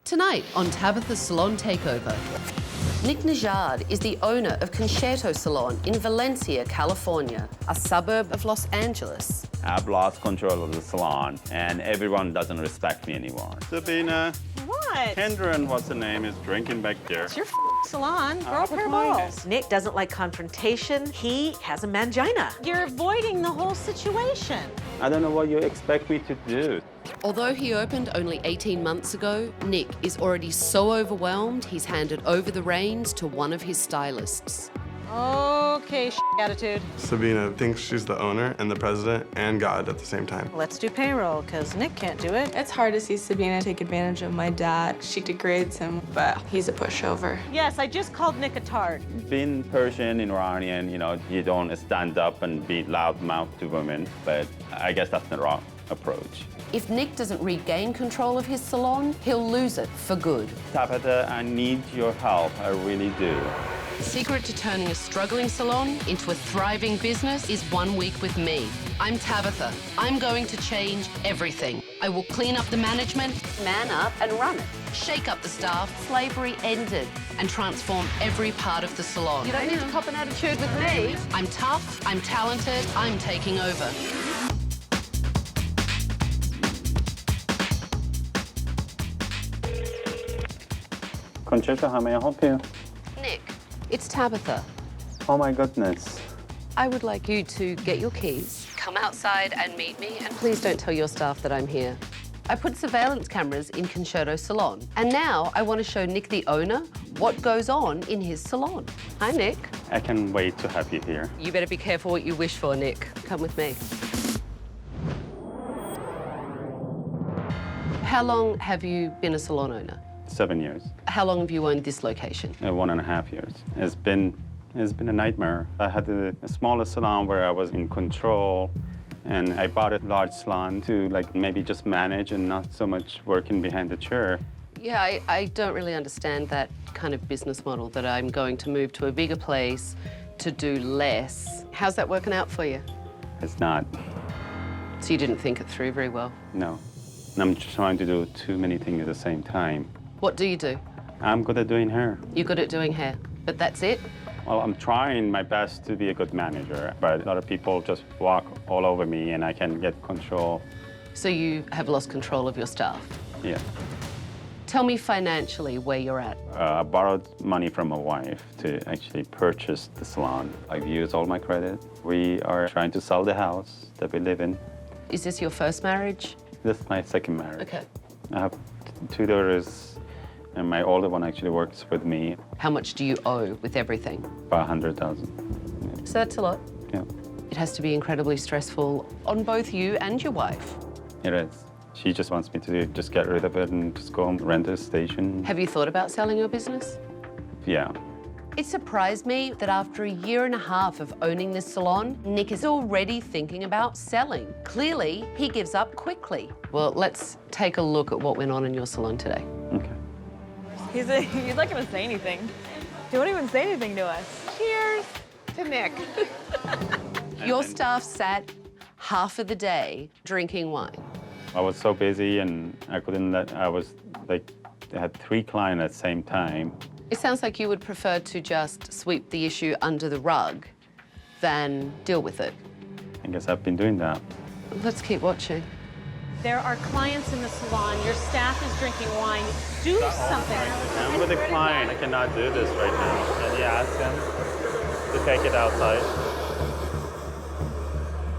Tonight on Tabitha's Salon Takeover. Nik Nejad is the owner of Concerto Salon in Valencia, California, a suburb of Los Angeles. I've lost control of the salon, and everyone doesn't respect me anymore. Sabina. What? Kendra and what's the name is drinking back there. It's your salon. Grow up her fine. balls. Nick doesn't like confrontation. He has a mangina. You're avoiding the whole situation. I don't know what you expect me to do. Although he opened only 18 months ago, Nik is already so overwhelmed he's handed over the reins to one of his stylists. Okay, attitude. Sabina thinks she's the owner and the president and God at the same time. Let's do payroll, because Nick can't do it. It's hard to see Sabina take advantage of my dad. She degrades him, but he's a pushover. Yes, I just called Nick a tart. Being Persian, Iranian, you don't stand up and be loudmouth to women, but I guess that's the wrong approach. If Nik doesn't regain control of his salon, he'll lose it for good. Tabitha, I need your help. I really do. The secret to turning a struggling salon into a thriving business is 1 week with me. I'm Tabitha. I'm going to change everything. I will clean up the management, man up and run it, shake up the staff, slavery ended, and transform every part of the salon. You don't need to cop an attitude with me. I'm tough, I'm talented, I'm taking over. Concerto, how may I help you? Nik, it's Tabitha. Oh my goodness. I would like you to get your keys, come outside and meet me, and please don't tell your staff that I'm here. I put surveillance cameras in Concerto Salon, and now I want to show Nik, the owner, what goes on in his salon. Hi, Nik. I can wait to have you here. You better be careful what you wish for, Nik. Come with me. How long have you been a salon owner? 7 years. How long have you owned this location? 1.5 years. It's been a nightmare. I had a smaller salon where I was in control, and I bought a large salon to maybe just manage and not so much working behind the chair. Yeah, I don't really understand that kind of business model, that I'm going to move to a bigger place to do less. How's that working out for you? It's not. So you didn't think it through very well? No. I'm trying to do too many things at the same time. What do you do? I'm good at doing hair. You're good at doing hair, but that's it? Well, I'm trying my best to be a good manager, but a lot of people just walk all over me and I can get control. So you have lost control of your staff? Yeah. Tell me financially where you're at. I borrowed money from my wife to actually purchase the salon. I've used all my credit. We are trying to sell the house that we live in. Is this your first marriage? This is my second marriage. Okay. I have 2 daughters, and my older one actually works with me. How much do you owe with everything? About 100,000. So that's a lot. Yeah. It has to be incredibly stressful on both you and your wife. It is. She just wants me to just get rid of it and just go and rent a station. Have you thought about selling your business? Yeah. It surprised me that after 1.5 years of owning this salon, Nik is already thinking about selling. Clearly, he gives up quickly. Well, let's take a look at what went on in your salon today. Okay. He's not gonna say anything. He won't even say anything to us. Cheers to Nick. Your staff sat half of the day drinking wine. I was so busy and I had 3 clients at the same time. It sounds like you would prefer to just sweep the issue under the rug than deal with it. I guess I've been doing that. Let's keep watching. There are clients in the salon. Your staff is drinking wine. Do something. I'm with a client. I cannot do this right now. Can you ask him to take it outside?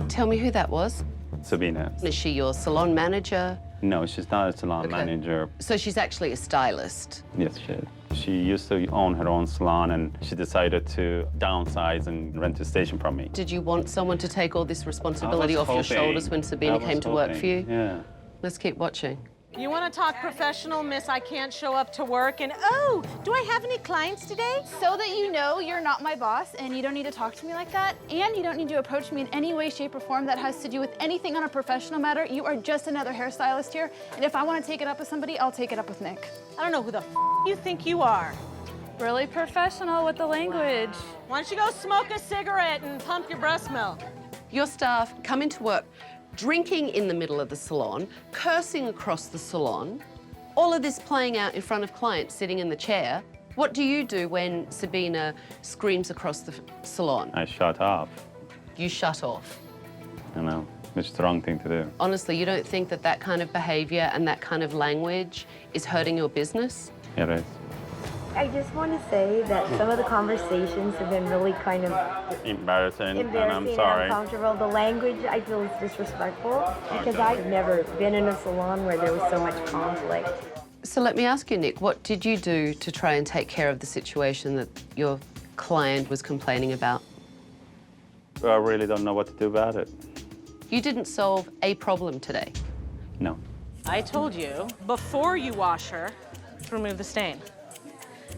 Tell me who that was. Sabina. Is she your salon manager? No, she's not a salon manager. So she's actually a stylist. Yes, she is. She used to own her own salon, and she decided to downsize and rent a station from me. Did you want someone to take all this responsibility off your shoulders when Sabina came to work for you? Yeah. Let's keep watching. You want to talk professional, miss? I can't show up to work and, oh, do I have any clients today? So that you know you're not my boss and you don't need to talk to me like that, and you don't need to approach me in any way, shape, or form that has to do with anything on a professional matter. You are just another hairstylist here, and if I want to take it up with somebody, I'll take it up with Nik. I don't know who the you think you are. Really professional with the language. Why don't you go smoke a cigarette and pump your breast milk? Your staff come into work drinking in the middle of the salon, cursing across the salon. all of this playing out in front of clients sitting in the chair, what do you do when Sabina screams across the salon? I shut off, You shut off. you know, which is the wrong thing to do. Honestly, you don't think that that kind of behavior and that kind of language is hurting your business? It is. I just want to say that some of the conversations have been really kind of Embarrassing, and I'm embarrassing and sorry. uncomfortable. The language I feel is disrespectful because I've never been in a salon where there was so much conflict. So let me ask you, Nick, what did you do to try and take care of the situation that your client was complaining about? I really don't know what to do about it. You didn't solve a problem today. No. I told you, before you wash her, to remove the stain.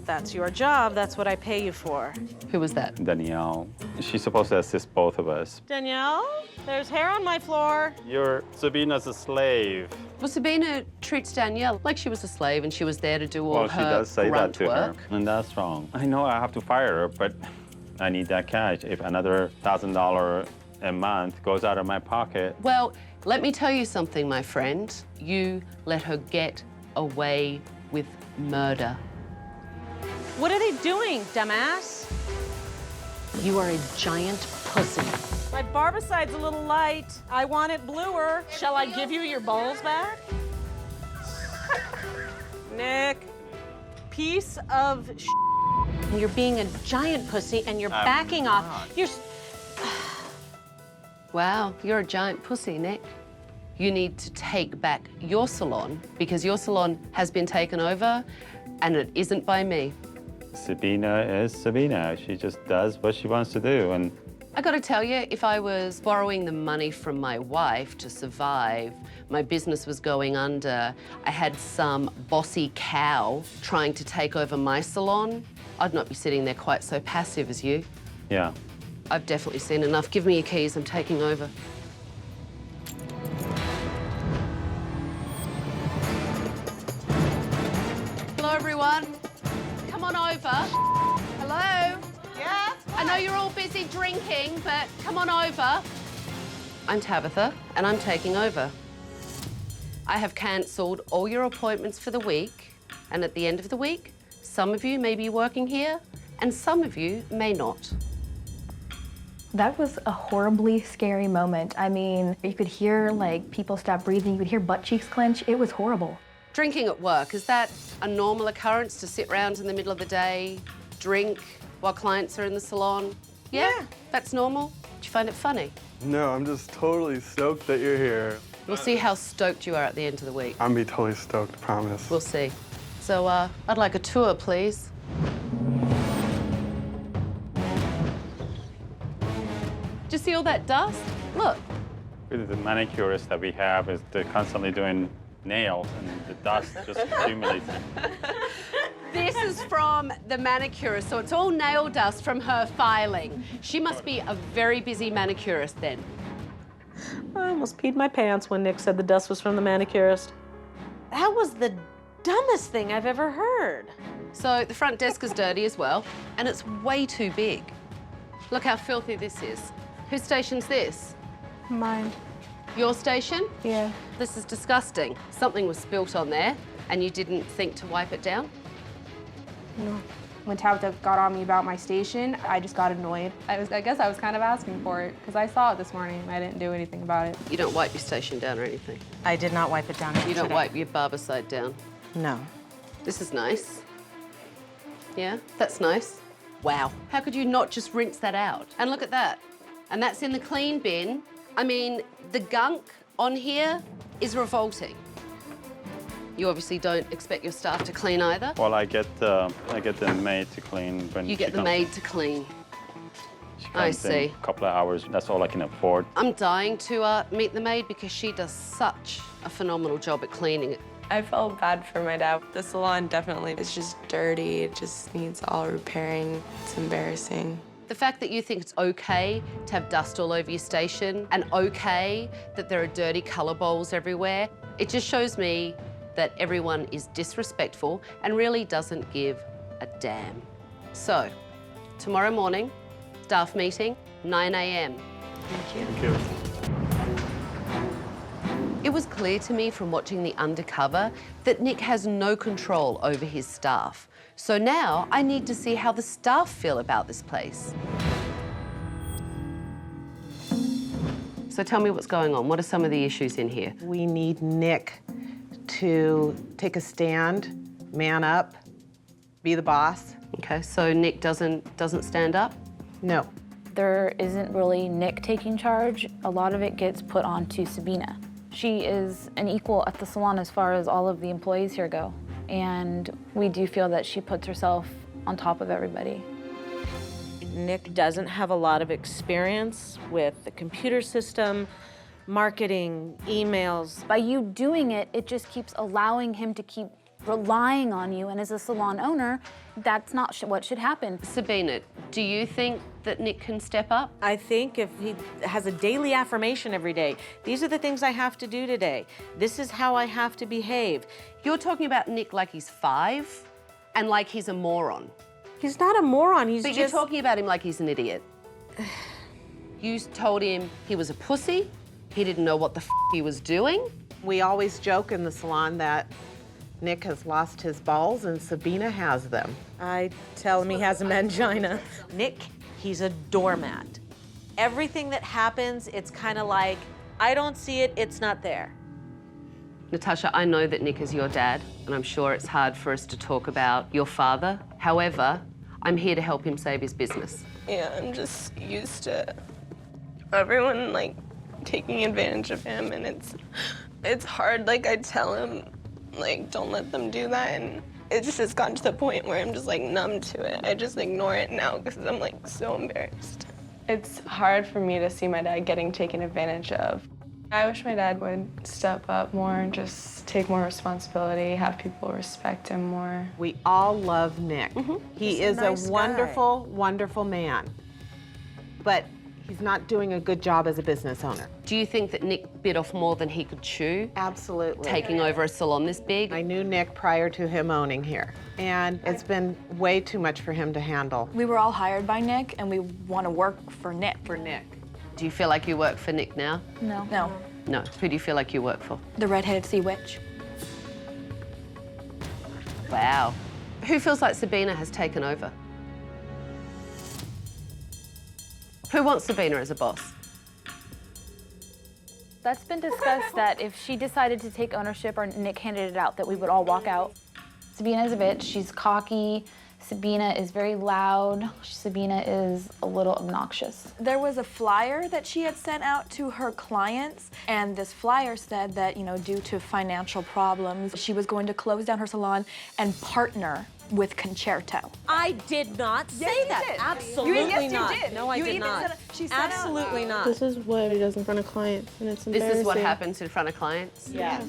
That's your job, that's what I pay you for. Who was that? Danielle, she's supposed to assist both of us. Danielle, there's hair on my floor. Sabina's a slave. Well, Sabina treats Danielle like she was a slave and she was there to do all Well, her she does say that grunt to work. her, and that's wrong. I know I have to fire her, but I need that cash. If another $1,000 a month goes out of my pocket, Well, let me tell you something, my friend. You let her get away with murder. What are they doing, dumbass? You are a giant pussy. My barbicide's a little light. I want it bluer. Shall I give you your balls back? Nick, piece of You're being a giant pussy and you're backing off. You're... Wow, you're a giant pussy, Nick. You need to take back your salon because your salon has been taken over and it isn't by me. Sabina is Sabina. She just does what she wants to do, and I gotta tell you, if I was borrowing the money from my wife to survive, my business was going under, I had some bossy cow trying to take over my salon, I'd not be sitting there quite so passive as you. yeah. I've definitely seen enough. Give me your keys, I'm taking over. Hello, everyone. Come on over. Hello? Yeah? I know you're all busy drinking, but come on over. I'm Tabitha, and I'm taking over. I have cancelled all your appointments for the week, and at the end of the week, some of you may be working here, and some of you may not. That was a horribly scary moment. I mean, you could hear like people stop breathing, you could hear butt cheeks clench. It was horrible. Drinking at work, is that a normal occurrence to sit around in the middle of the day, drink while clients are in the salon? Yeah. That's normal? Do you find it funny? No, I'm just totally stoked that you're here. We'll see how stoked you are at the end of the week. I'm be totally stoked, promise. We'll see. So, I'd like a tour, please. Do you see all that dust? Look. The manicurists that we have is they're constantly doing nails, and the dust just accumulates. This is from the manicurist, so it's all nail dust from her filing. She must be a very busy manicurist then. I almost peed my pants when Nick said the dust was from the manicurist. That was the dumbest thing I've ever heard. So the front desk is dirty as well, and it's way too big. Look how filthy this is. Whose station's this? Mine. Your station? Yeah. This is disgusting. Something was spilt on there, and you didn't think to wipe it down? No. When Tabitha got on me about my station, I just got annoyed. I guess I was kind of asking for it, because I saw it this morning and I didn't do anything about it. You don't wipe your station down or anything? I did not wipe it down. You don't wipe your barbicide down? No. This is nice. Yeah, that's nice. Wow. How could you not just rinse that out? And look at that. And that's in the clean bin. I mean, the gunk on here is revolting. You obviously don't expect your staff to clean either. Well, I get the maid to clean when You get the maid to clean. She I comes in see. a couple of hours. That's all I can afford. I'm dying to meet the maid because she does such a phenomenal job at cleaning it. I felt bad for my dad. The salon definitely is just dirty. It just needs all repairing. It's embarrassing. The fact that you think it's okay to have dust all over your station and okay that there are dirty colour bowls everywhere, it just shows me that everyone is disrespectful and really doesn't give a damn. So, tomorrow morning, staff meeting, 9 a.m. Thank you. It It was clear to me from watching the undercover that Nik has no control over his staff. So now I need to see how the staff feel about this place. So tell me what's going on. What are some of the issues in here? We need Nik to take a stand, man up, be the boss. Okay, so Nik doesn't stand up? No. There isn't really Nik taking charge. A lot of it gets put onto Sabina. She is an equal at the salon as far as all of the employees here go. And we do feel that she puts herself on top of everybody. Nik doesn't have a lot of experience with the computer system, marketing, emails. By you doing it, it just keeps allowing him to keep relying on you, and as a salon owner, that's not what should happen. Sabina, do you think that Nik can step up? I think if he has a daily affirmation every day, these are the things I have to do today. This is how I have to behave. You're talking about Nik like he's 5 and like he's a moron. He's not a moron, But you're talking about him like he's an idiot. You told him he was a pussy, he didn't know what the f he was doing. We always joke in the salon that Nik has lost his balls and Sabina has them. I tell him he has a mangina. Nik, he's a doormat. Everything that happens, it's kind of like, I don't see it, it's not there. Natasha, I know that Nik is your dad, and I'm sure it's hard for us to talk about your father. However, I'm here to help him save his business. Yeah, I'm just used to everyone, like, taking advantage of him, and it's hard. Like, I tell him, like, don't let them do that, and it's just gotten to the point where I'm just, like, numb to it. I just ignore it now because I'm, like, so embarrassed. It's hard for me to see my dad getting taken advantage of. I wish my dad would step up more and just take more responsibility, have people respect him more. We all love Nik. He is nice a wonderful, wonderful man. But he's not doing a good job as a business owner. Do you think that Nik bit off more than he could chew? Absolutely. Taking over a salon this big? I knew Nik prior to him owning here, and it's been way too much for him to handle. We were all hired by Nik, and we want to work for Nik. Do you feel like you work for Nik now? No. No. No. Who do you feel like you work for? The redheaded sea witch. Wow. Who feels like Sabina has taken over? Who wants Sabina as a boss? That's been discussed that if she decided to take ownership or Nik handed it out, that we would all walk out. Sabina's a bitch. She's cocky. Sabina is very loud. Sabina is a little obnoxious. There was a flyer that she had sent out to her clients, and this flyer said that, you know, due to financial problems, she was going to close down her salon and partner with Concerto. I did not say that. did. Absolutely not. You did. No, I You did even not. said she said Absolutely not. This is what he does in front of clients, and it's embarrassing. This is what happens in front of clients? Yeah.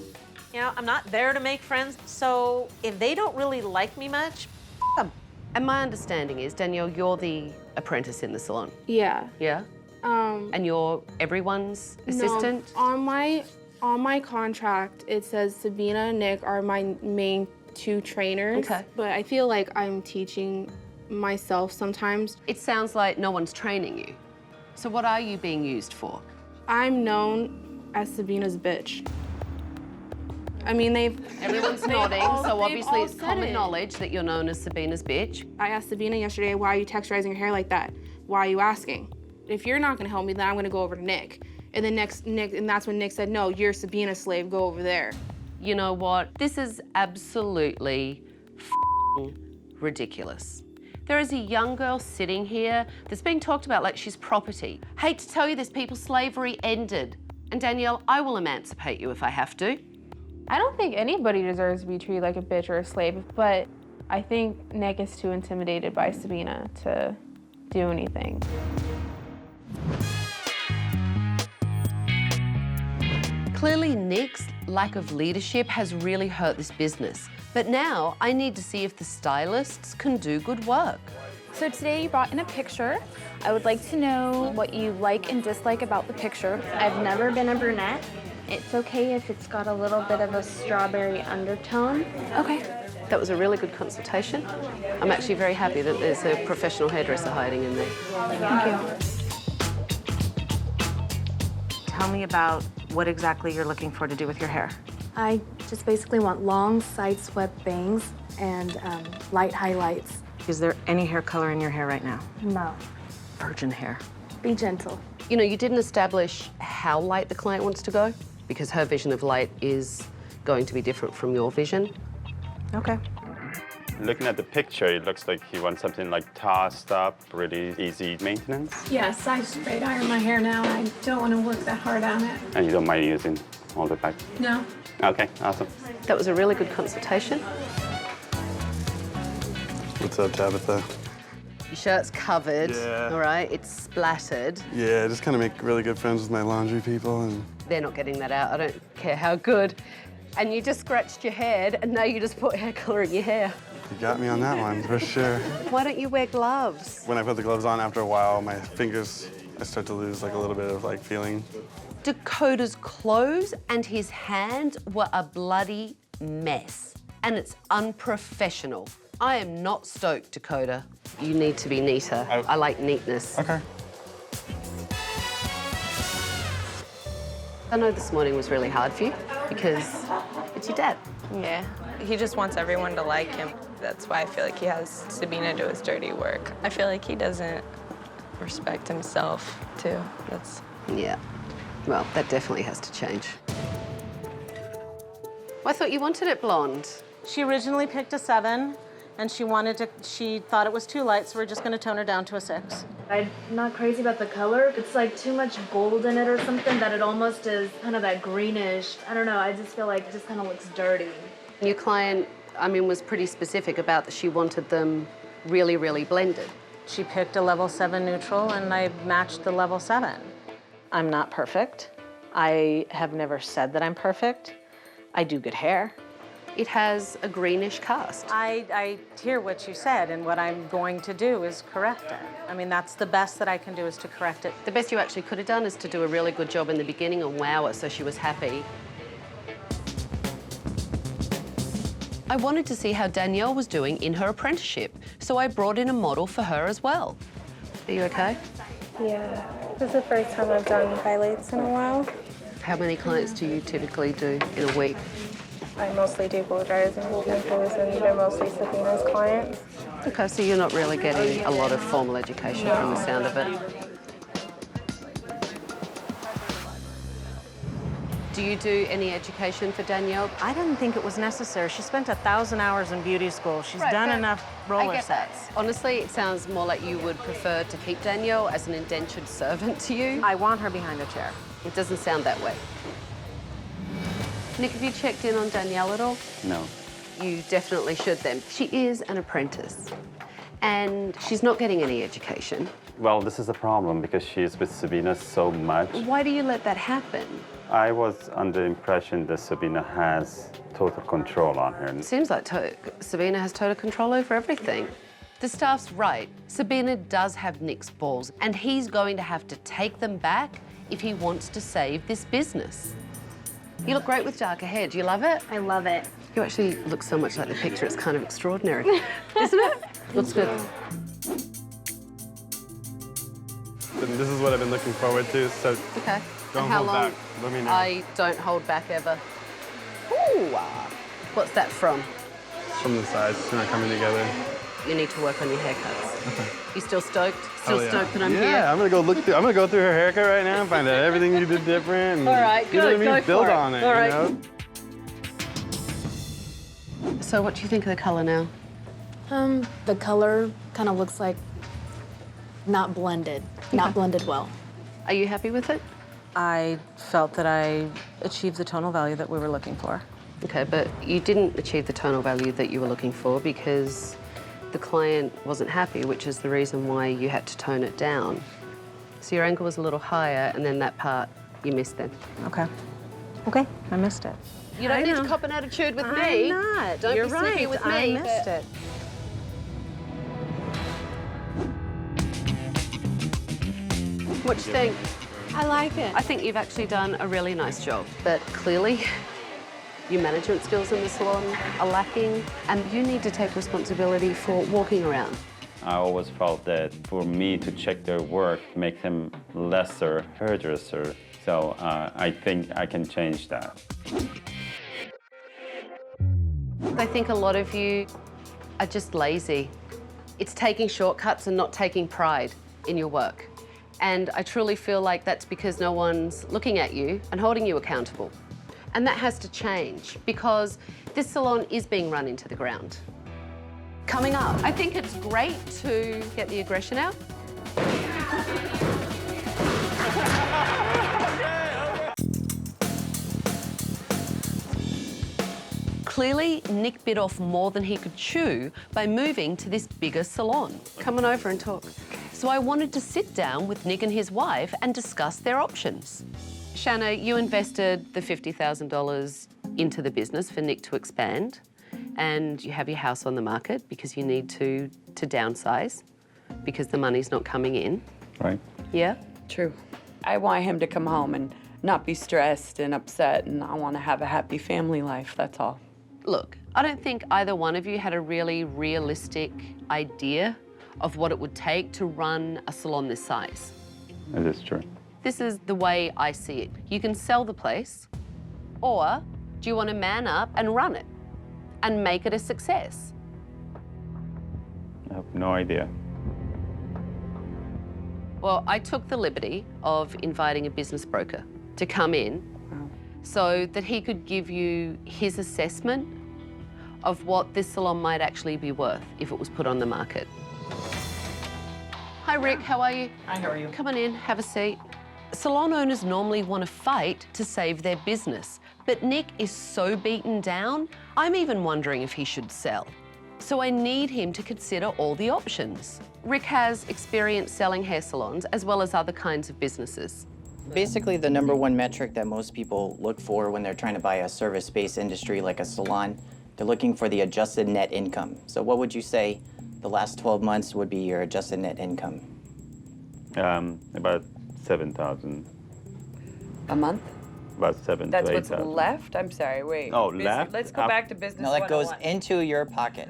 You know, I'm not there to make friends, so if they don't really like me much, f them. And my understanding is, Danielle, you're the apprentice in the salon. Yeah. Yeah? And you're everyone's assistant? No, on my contract, it says Sabina and Nik are my main 2 trainers. Okay. But I feel like I'm teaching myself sometimes. It sounds like no one's training you. So what are you being used for? I'm known as Sabina's bitch. I mean, Everyone's nodding, so obviously it's common knowledge that you're known as Sabina's bitch. I asked Sabina yesterday, why are you texturizing your hair like that? Why are you asking? If you're not gonna help me, then I'm gonna go over to Nik. And then that's when Nik said, no, you're Sabina's slave, go over there. You know what? This is absolutely ridiculous. There is a young girl sitting here that's being talked about like she's property. Hate to tell you this, people, slavery ended. And Danielle, I will emancipate you if I have to. I don't think anybody deserves to be treated like a bitch or a slave, but I think Nik is too intimidated by Sabina to do anything. Clearly, Nik's lack of leadership has really hurt this business. But now I need to see if the stylists can do good work. So today you brought in a picture. I would like to know what you like and dislike about the picture. I've never been a brunette. It's okay if it's got a little bit of a strawberry undertone. Okay. That was a really good consultation. I'm actually very happy that there's a professional hairdresser hiding in there. Thank you. Tell me about what exactly you're looking for to do with your hair. I just basically want long side-swept bangs and light highlights. Is there any hair color in your hair right now? No. Virgin hair. Be gentle. You know, you didn't establish how light the client wants to go because her vision of light is going to be different from your vision. Okay. Looking at the picture, it looks like he wants something like tossed up, really easy maintenance. Yes, I straight iron my hair now. I don't want to work that hard on it. And you don't mind using all the back? No. Okay, awesome. That was a really good consultation. What's up, Tabitha? Your shirt's covered, Yeah. all right? It's splattered. Yeah, I just kind of make really good friends with my laundry people, and They're not getting that out. I don't care how good. And you just scratched your head, and now you just put hair color in your hair. you got me on that one for sure. Why don't you wear gloves? When I put the gloves on, after a while, my fingers, I start to lose like a little bit of like feeling. Dakota's clothes and his hand were a bloody mess, and it's unprofessional. I am not stoked, Dakota. You need to be neater. I like neatness. Okay. I know this morning was really hard for you because it's your dad. Yeah, he just wants everyone to like him. That's why I feel like he has Sabina do his dirty work. I feel like he doesn't respect himself, too. That's... Yeah. Well, that definitely has to change. I thought you wanted it blonde. She originally picked a 7, and she thought it was too light, so we're just gonna tone her down to a 6. I'm not crazy about the color. It's like too much gold in it or something that it almost is kind of that greenish. I don't know, I just feel like it just kind of looks dirty. Your client, I mean, was pretty specific about that she wanted them really, really blended. She picked a level 7 neutral, and I matched the level 7. I'm not perfect. I have never said that I'm perfect. I do good hair. It has a greenish cast. I hear what you said, and what I'm going to do is correct it. I mean, that's the best that I can do is to correct it. The best you actually could have done is to do a really good job in the beginning and wow her so she was happy. I wanted to see how Danielle was doing in her apprenticeship, so I brought in a model for her as well. Are you okay? Yeah, this is the first time I've done highlights in a while. How many clients do you typically do in a week? I mostly do blow dryers and pimples, and they're mostly Sabina's clients. Okay, so you're not really getting a lot of formal education from the sound of it. Do you do any education for Danielle? I didn't think it was necessary. She spent 1,000 hours in beauty school. She's done enough roller sets. Honestly, it sounds more like you would prefer to keep Danielle as an indentured servant to you. I want her behind a chair. It doesn't sound that way. Nick, have you checked in on Danielle at all? No. You definitely should then. She is an apprentice, and she's not getting any education. Well, this is a problem because she's with Sabina so much. Why do you let that happen? I was under the impression that Sabina has total control on her. It seems like Sabina has total control over everything. The staff's right. Sabina does have Nick's balls, and he's going to have to take them back if he wants to save this business. You look great with darker hair. Do you love it? I love it. You actually look so much like the picture. It's kind of extraordinary, isn't it? Looks good. This is what I've been looking forward to, so Okay. don't And how hold long? back. Let me know. I don't hold back ever. Ooh, what's that from? From the sides, it's not coming together. You need to work on your haircuts. Okay. You still stoked? Still yeah. stoked that I'm yeah, here? I'm gonna go look through. I'm gonna go through her haircut right now and find out everything you did different. And, All right, you know good. what I mean? Go Build for it. on it. All right. You know? So what do you think of the color now? The color kind of looks like not blended, not blended well. Are you happy with it? I felt that I achieved the tonal value that we were looking for. Okay, but you didn't achieve the tonal value that you were looking for because the client wasn't happy, which is the reason why you had to tone it down. So your angle was a little higher, and then that part you missed then. Okay. Okay, I missed it. You don't need to cop an attitude with me. I'm not. Don't You're be snippy right. with me. I missed it. What do you think? I like it. I think you've actually done a really nice job, but clearly your management skills in the salon are lacking, and you need to take responsibility for walking around. I always felt that for me to check their work, make them lesser hairdresser, So I think I can change that. I think a lot of you are just lazy. It's taking shortcuts and not taking pride in your work. And I truly feel like that's because no one's looking at you and holding you accountable. And that has to change because this salon is being run into the ground. Coming up, I think it's great to get the aggression out. Clearly, Nik bit off more than he could chew by moving to this bigger salon. Come on over and talk. So I wanted to sit down with Nik and his wife and discuss their options. Shanna, you invested the $50,000 into the business for Nik to expand, and you have your house on the market because you need to downsize because the money's not coming in. Right. Yeah? True. I want him to come home and not be stressed and upset, and I want to have a happy family life, that's all. Look, I don't think either one of you had a really realistic idea of what it would take to run a salon this size. That is true. This is the way I see it. You can sell the place, or do you want to man up and run it and make it a success? I have no idea. Well, I took the liberty of inviting a business broker to come in so that he could give you his assessment of what this salon might actually be worth if it was put on the market. Hi, Rick, how are you? Hi, how are you? Come on in, have a seat. Salon owners normally want to fight to save their business, but Nik is so beaten down, I'm even wondering if he should sell. So I need him to consider all the options. Rick has experience selling hair salons as well as other kinds of businesses. Basically, the number one metric that most people look for when they're trying to buy a service-based industry like a salon, they're looking for the adjusted net income. So what would you say the last 12 months would be your adjusted net income? About 7,000. A month? About 7,000 That's to what's 8,000. left? I'm sorry, wait. Oh, left? Let's go back to business No, that goes 101. into your pocket.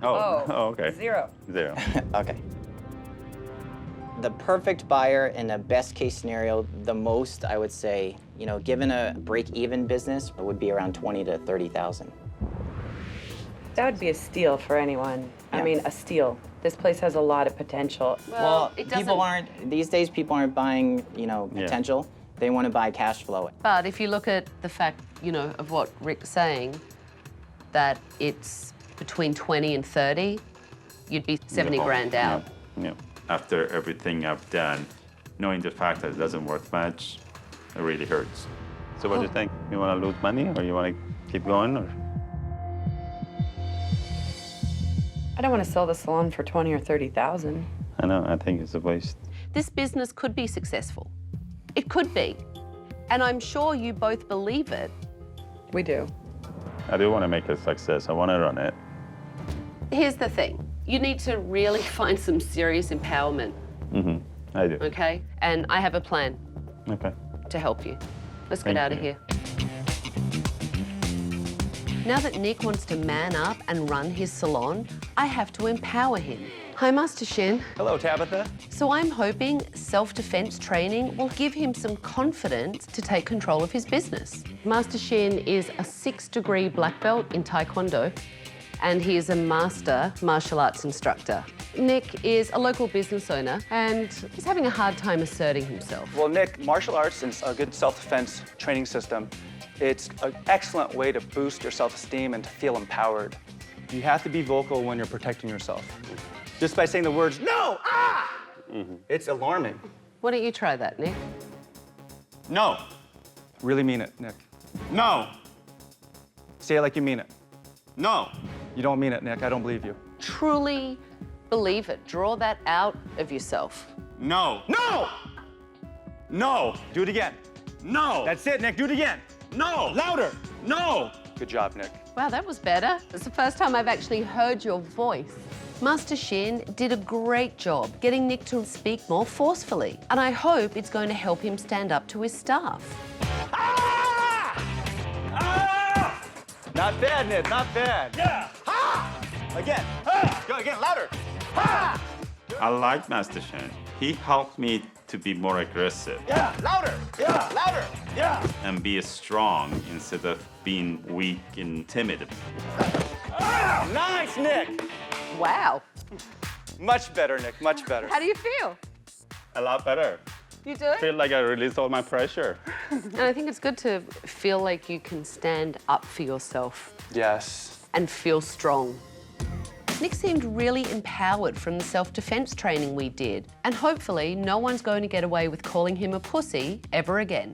Oh, okay. Zero. Zero. Okay. The perfect buyer in a best case scenario, the most I would say, you know, given a break-even business, it would be around 20 to 30,000. That would be a steal for anyone. I Yeah. mean, a steal. This place has a lot of potential. Well, it doesn't- people aren't, these days people aren't buying, you know, potential. They want to buy cash flow. But if you look at the fact, you know, of what Rick's saying, that it's between 20 and 30, you'd be 70 grand out. Yeah. After everything I've done, knowing the fact that it doesn't work much, it really hurts. So what do you think? You want to lose money or you want to keep going? Or? I don't want to sell the salon for 20 or 30,000. I know, I think it's a waste. This business could be successful. It could be. And I'm sure you both believe it. We do. I do want to make it a success. I want to run it. Here's the thing. You need to really find some serious empowerment, I do. okay? And I have a plan Okay. to help you. Let's get Thank out of you. here. Now that Nik wants to man up and run his salon, I have to empower him. Hi, Master Shin. Hello, Tabitha. So I'm hoping self-defense training will give him some confidence to take control of his business. Master Shin is a 6-degree black belt in Taekwondo, and he is a master martial arts instructor. Nik is a local business owner, and he's having a hard time asserting himself. Well, Nik, martial arts is a good self-defense training system. It's an excellent way to boost your self-esteem and to feel empowered. You have to be vocal when you're protecting yourself. Just by saying the words, no, ah! It's alarming. Why don't you try that, Nik? No. Really mean it, Nik. No. Say it like you mean it. No. You don't mean it, Nik. I don't believe you. Truly believe it. Draw that out of yourself. No. No! No. Do it again. No. That's it, Nik. Do it again. No. Louder. No. Good job, Nik. Wow, that was better. It's the first time I've actually heard your voice. Master Shin did a great job getting Nik to speak more forcefully, and I hope it's going to help him stand up to his staff. Not bad, Nik. Not bad. Yeah. Ha! Again. Ha! Go again. Louder. Ha! I like Master Shin. He helped me to be more aggressive. Yeah, louder. Yeah, louder. Yeah. And be strong instead of being weak and timid. Ah, nice, Nick. Wow. Much better, Nick, much better. How do you feel? A lot better. You do it? Feel like I released all my pressure. And I think it's good to feel like you can stand up for yourself. Yes. And feel strong. Nik seemed really empowered from the self-defense training we did. And hopefully no one's going to get away with calling him a pussy ever again.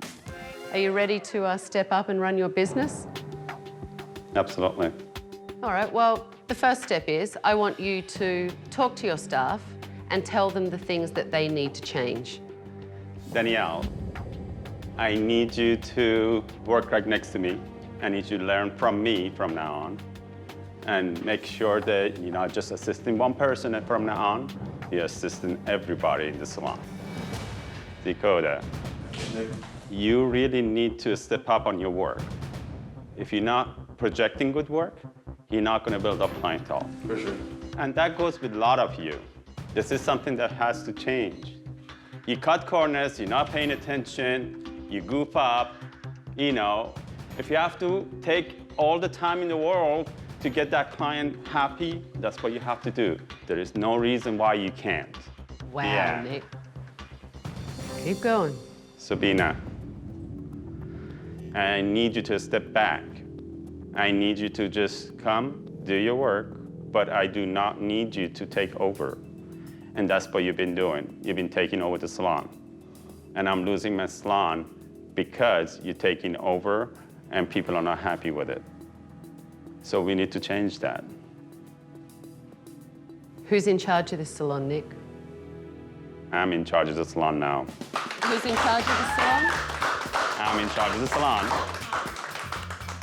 Are you ready to step up and run your business? Absolutely. All right, well, the first step is I want you to talk to your staff and tell them the things that they need to change. Danielle, I need you to work right next to me. I need you to learn from me from now on. And make sure that you're not just assisting one person from now on, you're assisting everybody in the salon. Dakota, you really need to step up on your work. If you're not projecting good work, you're not going to build up clientele. For sure. And that goes with a lot of you. This is something that has to change. You cut corners, you're not paying attention, you goof up. You know, if you have to take all the time in the world to get that client happy, that's what you have to do. There is no reason why you can't. Wow, Yeah. Nik. Keep going. Sabina, I need you to step back. I need you to just come, do your work, but I do not need you to take over. And that's what you've been doing. You've been taking over the salon. And I'm losing my salon because you're taking over and people are not happy with it. So we need to change that. Who's in charge of this salon, Nik? I'm in charge of the salon now. Who's in charge of the salon? I'm in charge of the salon.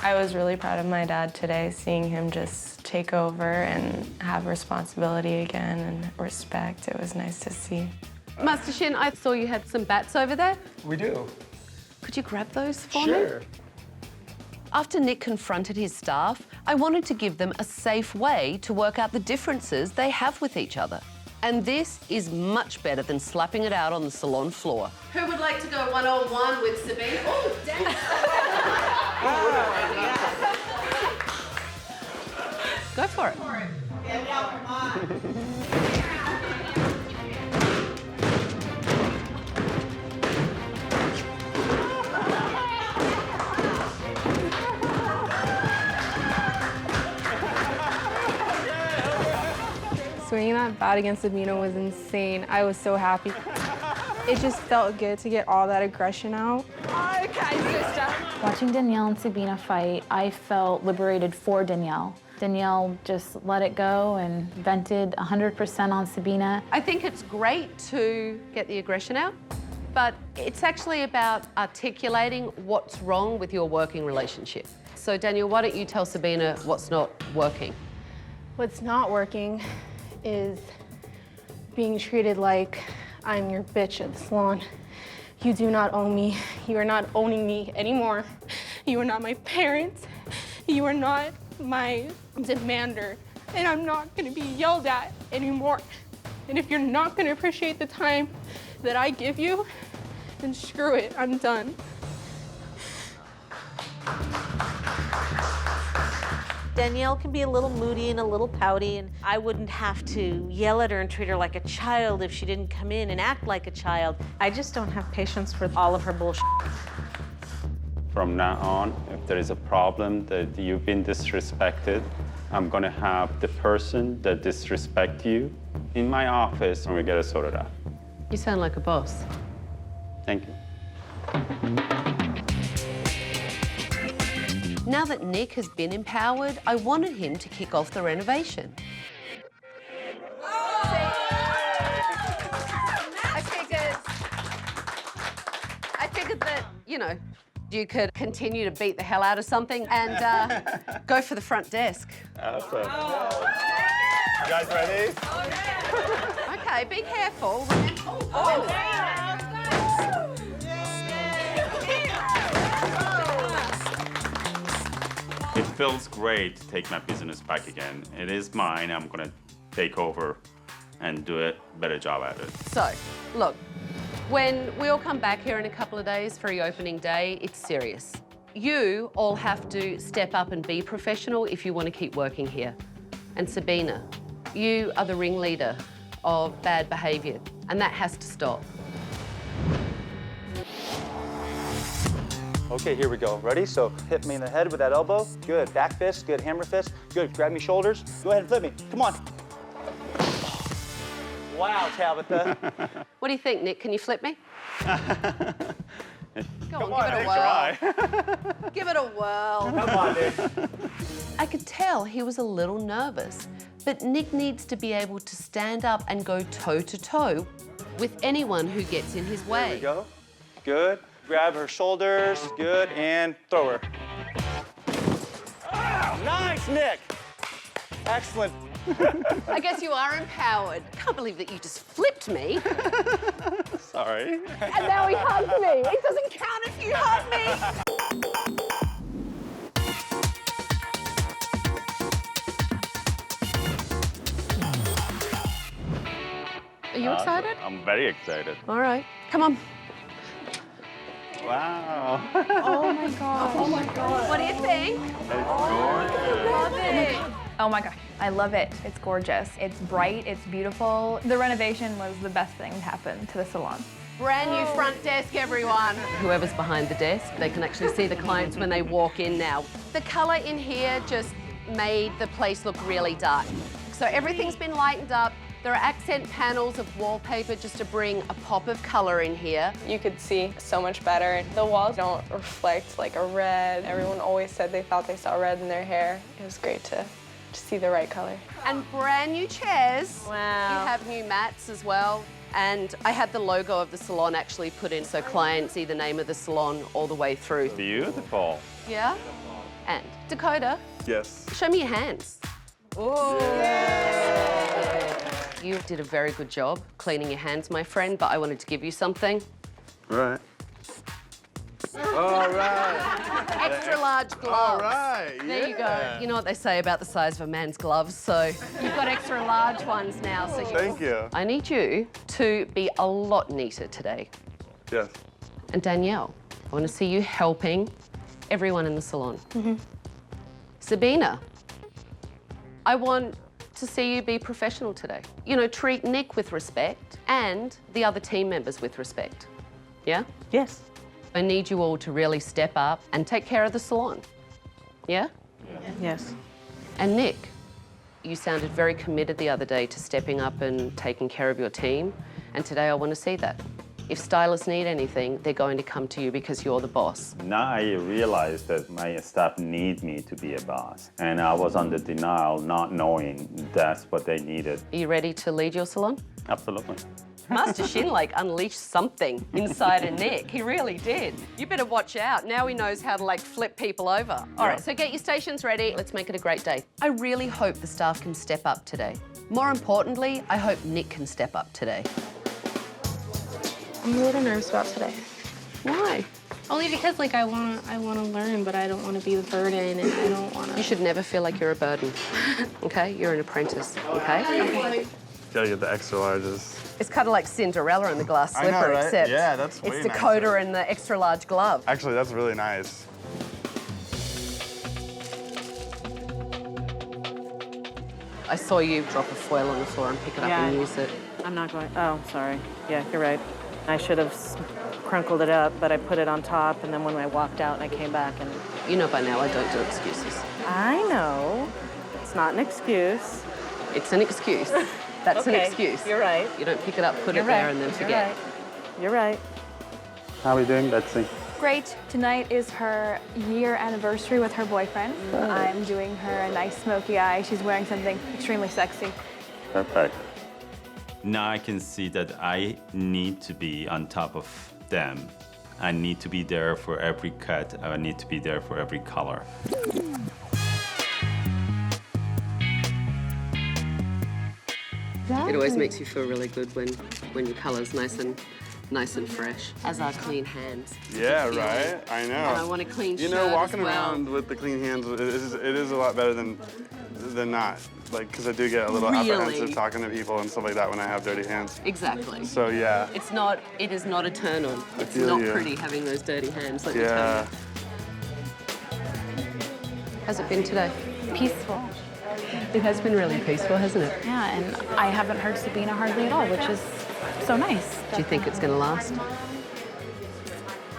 I was really proud of my dad today, seeing him just take over and have responsibility again and respect. It was nice to see. Master Shin, I saw you had some bats over there. We do. Could you grab those for me? Sure. After Nik confronted his staff, I wanted to give them a safe way to work out the differences they have with each other. And this is much better than slapping it out on the salon floor. Who would like to go one-on-one with Sabine? Oh, damn! Go for it. Swinging that bat against Sabina was insane. I was so happy. It just felt good to get all that aggression out. Okay, sister. Watching Danielle and Sabina fight, I felt liberated for Danielle. Danielle just let it go and vented 100% on Sabina. I think it's great to get the aggression out, but it's actually about articulating what's wrong with your working relationship. So Danielle, why don't you tell Sabina what's not working? What's not working is being treated like I'm your bitch at the salon. You do not own me. You are not owning me anymore. You are not my parents. You are not my demander. And I'm not gonna be yelled at anymore. And if you're not gonna appreciate the time that I give you, then screw it, I'm done. Danielle can be a little moody and a little pouty, and I wouldn't have to yell at her and treat her like a child if she didn't come in and act like a child. I just don't have patience for all of her bullshit. From now on, if there is a problem that you've been disrespected, I'm gonna have the person that disrespect you in my office and we get it sorted out. You sound like a boss. Thank you. Now that Nik has been empowered, I wanted him to kick off the renovation. I figured that, you know, you could continue to beat the hell out of something and go for the front desk. Awesome. You guys ready? Okay, be careful. It feels great to take my business back again. It is mine. I'm gonna take over and do a better job at it. So, look, When we all come back here in a couple of days for your opening day, it's serious. You all have to step up and be professional if you want to keep working here. And Sabina, you are the ringleader of bad behaviour, and that has to stop. Okay, here we go. Ready? So hit me in the head with that elbow. Good. Back fist. Good. Hammer fist. Good. Grab me shoulders. Go ahead and flip me. Come on. Wow, Tabitha. What do you think, Nick? Can you flip me? Go Come on, give it a whirl. try. Give it a whirl. Come on, Nick. I could tell he was a little nervous, but Nick needs to be able to stand up and go toe-to-toe with anyone who gets in his way. There we go. Good. Grab her shoulders. Good. And throw her. Oh, nice, Nick. Excellent. I guess you are empowered. Can't believe that you just flipped me. Sorry. And now he hugged me. It doesn't count if you hug me. Are you excited? I'm very excited. All right, come on. Wow. Oh my God. Oh my God. What do you think? Love it. Oh my gosh, I love it. It's gorgeous. It's bright, it's beautiful. The renovation was the best thing to happen to the salon. Brand new front desk, everyone. Whoever's behind the desk, they can actually see the clients when they walk in now. The color in here just made the place look really dark. So everything's been lightened up. There are accent panels of wallpaper just to bring a pop of color in here. You could see so much better. The walls don't reflect like a red. Everyone always said they thought they saw red in their hair. It was great to see the right color. And brand new chairs. Wow. You have new mats as well. And I had the logo of the salon actually put in so clients see the name of the salon all the way through. Beautiful. Yeah? And Dakota, Yes. show me your hands. Ooh. You did a very good job cleaning your hands, my friend, but I wanted to give you something. Right. All right. Extra large gloves. All right. There you go. yeah. You know what they say about the size of a man's gloves, so you've got extra large ones now. So Thank you. I need you to be a lot neater today. Yes. And Danielle, I want to see you helping everyone in the salon. Sabina, I want to see you be professional today. You know, treat Nick with respect and the other team members with respect. Yeah? Yes. I need you all to really step up and take care of the salon. Yeah? Yes. And Nick, you sounded very committed the other day to stepping up and taking care of your team. And today I want to see that. If stylists need anything, they're going to come to you because you're the boss. Now I realize that my staff need me to be a boss. And I was under denial, not knowing that's what they needed. Are you ready to lead your salon? Absolutely. Master Shin like unleashed something inside of Nick. He really did. You better watch out. Now he knows how to like flip people over. All right, so get your stations ready. Let's make it a great day. I really hope the staff can step up today. More importantly, I hope Nick can step up today. I'm a little nervous about today. Why? Only because like I want to learn, but I don't want to be the burden, and I don't want to. You should never feel like you're a burden. Okay? You're an apprentice. Okay? Gotta get the extra larges. It's kind of like Cinderella and the glass I know, slipper, right? except Yeah, that's way it's Dakota nicer. and the extra large glove. Actually, that's really nice. I saw you drop a foil on the floor and pick it up and use it. I'm not going. Oh, sorry. Yeah, you're right. I should have crunkled it up, but I put it on top, and then when I walked out and I came back and... You know by now I don't do excuses. I know. It's not an excuse. It's an excuse. That's an Okay, excuse. you're right. You don't pick it up, put You're it there, right. and then You're forget. right. You're right. How are we doing, Betsy? Great. Tonight is her year anniversary with her boyfriend. I'm doing her a nice smoky eye. She's wearing something extremely sexy. Perfect. Now I can see that I need to be on top of them. I need to be there for every cut. I need to be there for every color. It always makes you feel really good when your colour's nice and fresh, as are clean hands. Yeah, right? I know. And I want a clean You shirt know, walking as well. around with the clean hands, it is a lot better than not. like, because I do get a little Really? apprehensive talking to people and stuff like that when I have dirty hands. Exactly. So yeah. It is not a turn on. I It's feel not you. pretty having those dirty hands, let me tell Yeah. you. How's it been today? Peaceful. It has been really peaceful, hasn't it? Yeah, and I haven't heard Sabina hardly at all, which is so nice. Do you think it's going to last?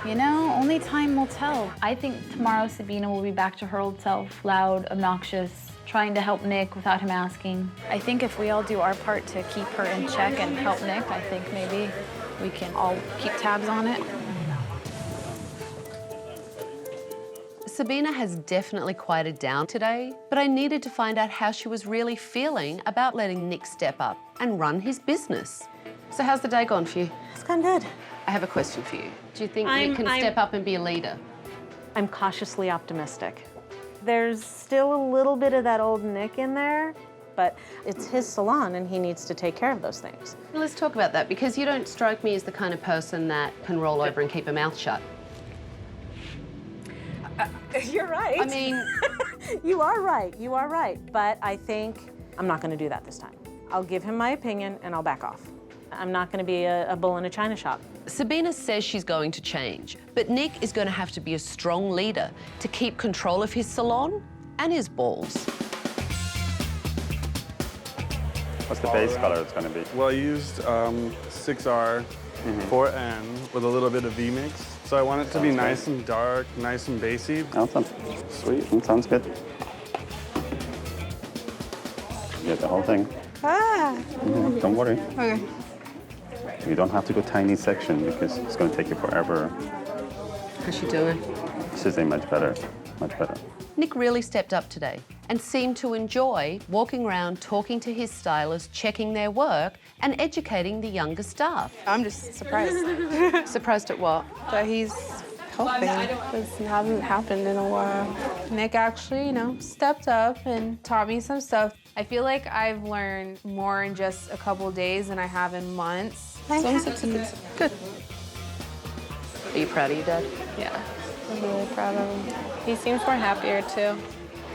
You know, only time will tell. I think tomorrow Sabina will be back to her old self, loud, obnoxious, trying to help Nick without him asking. I think if we all do our part to keep her in check and help Nick, I think maybe we can all keep tabs on it. Sabina has definitely quieted down today, but I needed to find out how she was really feeling about letting Nick step up and run his business. So how's the day gone for you? It's gone good. I have a question for you. Do you think Nick can step up and be a leader? I'm cautiously optimistic. There's still a little bit of that old Nick in there, but it's his salon and he needs to take care of those things. Well, let's talk about that, because you don't strike me as the kind of person that can roll over and keep a mouth shut. You're right. I mean... You are right. But I think I'm not gonna do that this time. I'll give him my opinion and I'll back off. I'm not gonna be a bull in a china shop. Sabina says she's going to change, but Nick is going to have to be a strong leader to keep control of his salon and his balls. What's the base color it's going to be? Well, I used 6R, 4N with a little bit of V-mix. So I want it to be nice and dark, nice and bassy. That sounds sweet. That sounds good. You get the whole thing. Don't worry. Okay. You don't have to go tiny section because it's going to take you forever. How's she doing? She's doing much better. Much better. Nick really stepped up today and seemed to enjoy walking around, talking to his stylist, checking their work, and educating the younger staff. I'm just surprised. Surprised at what? That he's helping. This hasn't happened in a while. Nick actually, stepped up and taught me some stuff. I feel like I've learned more in just a couple days than I have in months. Good. Are you proud of your dad? Yeah, I'm really proud of him. He seems more happier too.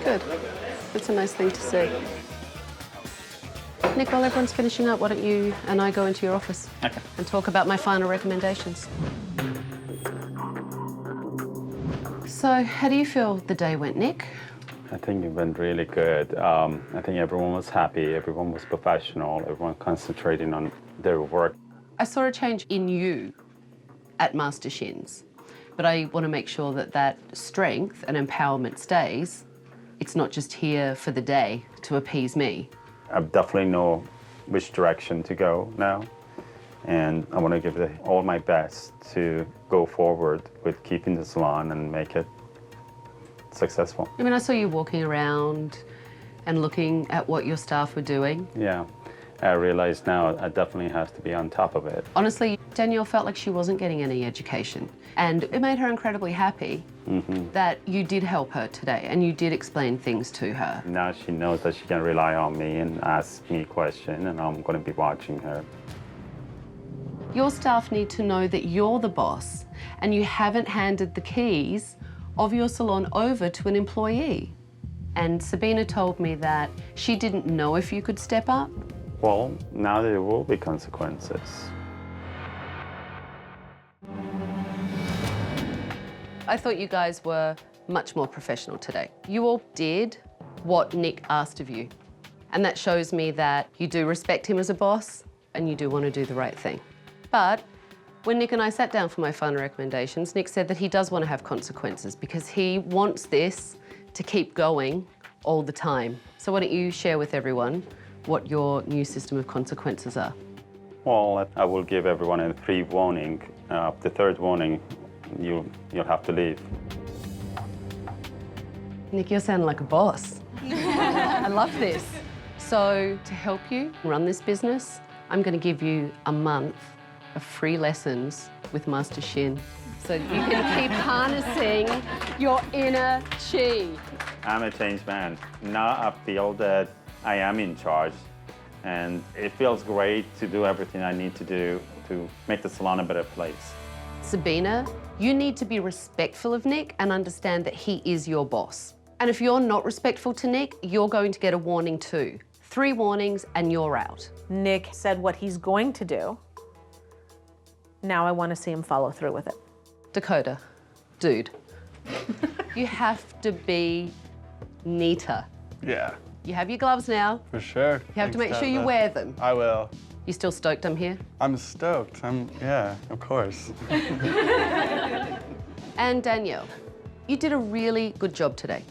Good. That's a nice thing to see. Nick, while everyone's finishing up, why don't you and I go into your office and talk about my final recommendations. So, how do you feel the day went, Nick? I think it went really good. I think everyone was happy, everyone was professional, everyone concentrating on their work. I saw a change in you at Master Shins, but I want to make sure that that strength and empowerment stays. It's not just here for the day to appease me. I definitely know which direction to go now, and I want to give it all my best to go forward with keeping the salon and make it successful. I mean, I saw you walking around and looking at what your staff were doing. Yeah, I realize now I definitely have to be on top of it. Honestly, Danielle felt like she wasn't getting any education, and it made her incredibly happy that you did help her today and you did explain things to her. Now she knows that she can rely on me and ask me questions, and I'm going to be watching her. Your staff need to know that you're the boss and you haven't handed the keys of your salon over to an employee. And Sabina told me that she didn't know if you could step up. Well, now there will be consequences. I thought you guys were much more professional today. You all did what Nick asked of you. And that shows me that you do respect him as a boss and you do want to do the right thing. But when Nick and I sat down for my final recommendations, Nick said that he does want to have consequences because he wants this to keep going all the time. So why don't you share with everyone what your new system of consequences are? Well, I will give everyone a 3 warning. The 3rd warning, you'll have to leave. Nick, you're sounding like a boss. I love this. So to help you run this business, I'm going to give you a month of free lessons with Master Shin. So you can keep harnessing your inner chi. I'm a changed man. Now I feel that I am in charge, and it feels great to do everything I need to do to make the salon a better place. Sabina, you need to be respectful of Nick and understand that he is your boss. And if you're not respectful to Nick, you're going to get a warning too. 3 warnings and you're out. Nik said what he's going to do. Now I want to see him follow through with it. Dakota, dude, you have to be neater. Yeah, You have your gloves now. for sure. You have to make Thanks, sure you Tabitha. wear them. I will. You still stoked I'm here? I'm stoked. Yeah, of course. And Danielle, you did a really good job today.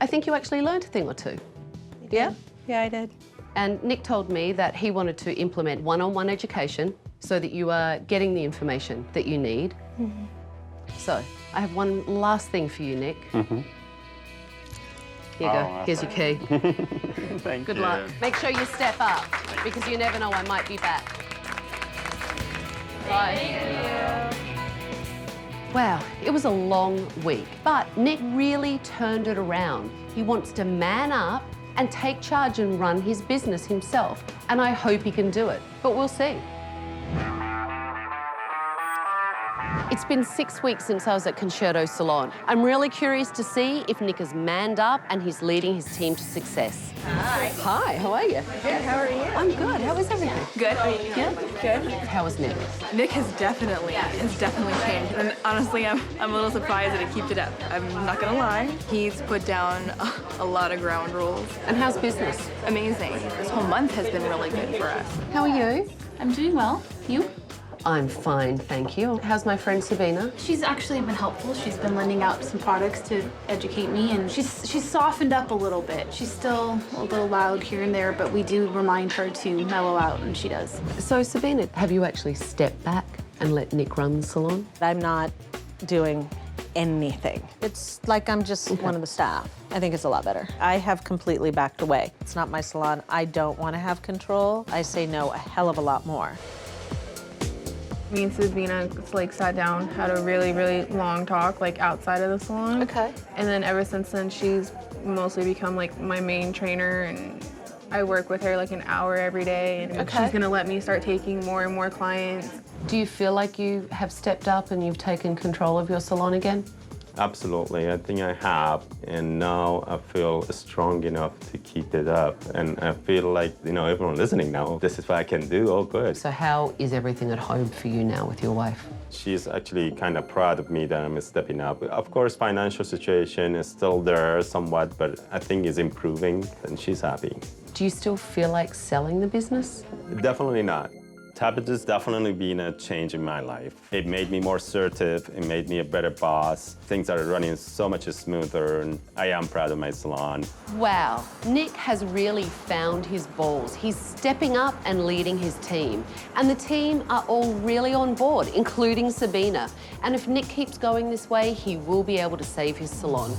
I think you actually learned a thing or two. Yeah? Yeah, I did. And Nik told me that he wanted to implement one-on-one education so that you are getting the information that you need. So, I have one last thing for you, Nik. Here you go. Here's your key. Thank Good you. luck. Make sure you step up, because you never know, I might be back. Bye. Wow, it was a long week, but Nik really turned it around. He wants to man up and take charge and run his business himself, and I hope he can do it, but we'll see. It's been 6 weeks since I was at Concerto Salon. I'm really curious to see if Nik has manned up and he's leading his team to success. Hi. Hi, how are you? Good, how are you? I'm good. How is everything? Good. Yeah? Good. How was Nik? Nik has definitely changed. And honestly, I'm a little surprised that he kept it up. I'm not gonna lie. He's put down a lot of ground rules. And how's business? Amazing. This whole month has been really good for us. How are you? I'm doing well. You? I'm fine, thank you. How's my friend Sabina? She's actually been helpful. She's been lending out some products to educate me, and she's softened up a little bit. She's still a little loud here and there, but we do remind her to mellow out, and she does. So Sabina, have you actually stepped back and let Nik run the salon? I'm not doing anything. It's like I'm just one of the staff. I think it's a lot better. I have completely backed away. It's not my salon. I don't want to have control. I say no a hell of a lot more. Me and Sabina sat down, had a really, really long talk outside of the salon. Okay. And then ever since then, she's mostly become my main trainer, and I work with her an hour every day, and she's gonna let me start taking more and more clients. Do you feel like you have stepped up and you've taken control of your salon again? Absolutely, I think I have, and now I feel strong enough to keep it up, and I feel like, everyone listening now, this is what I can do, oh good. So how is everything at home for you now with your wife? She's actually kind of proud of me that I'm stepping up. Of course, financial situation is still there somewhat, but I think it's improving, and she's happy. Do you still feel like selling the business? Definitely not. Tabitha's definitely been a change in my life. It made me more assertive, it made me a better boss. Things are running so much smoother, and I am proud of my salon. Wow, Nik has really found his balls. He's stepping up and leading his team. And the team are all really on board, including Sabina. And if Nik keeps going this way, he will be able to save his salon.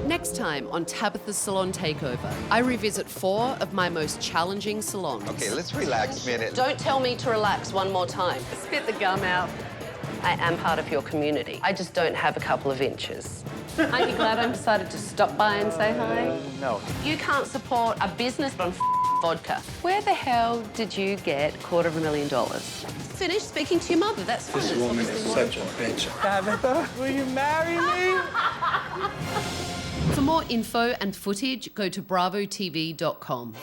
Next time on Tabitha's Salon Takeover, I revisit 4 of my most challenging salons. Okay, let's relax a minute. Don't tell me to relax one more time. Spit the gum out. I am part of your community. I just don't have a couple of inches. Aren't you glad I decided to stop by and say hi? No. You can't support a business on vodka. Where the hell did you get $250,000? Finish speaking to your mother, that's fine. This woman is such a bitch. Tabitha, will you marry me? For more info and footage, go to bravotv.com.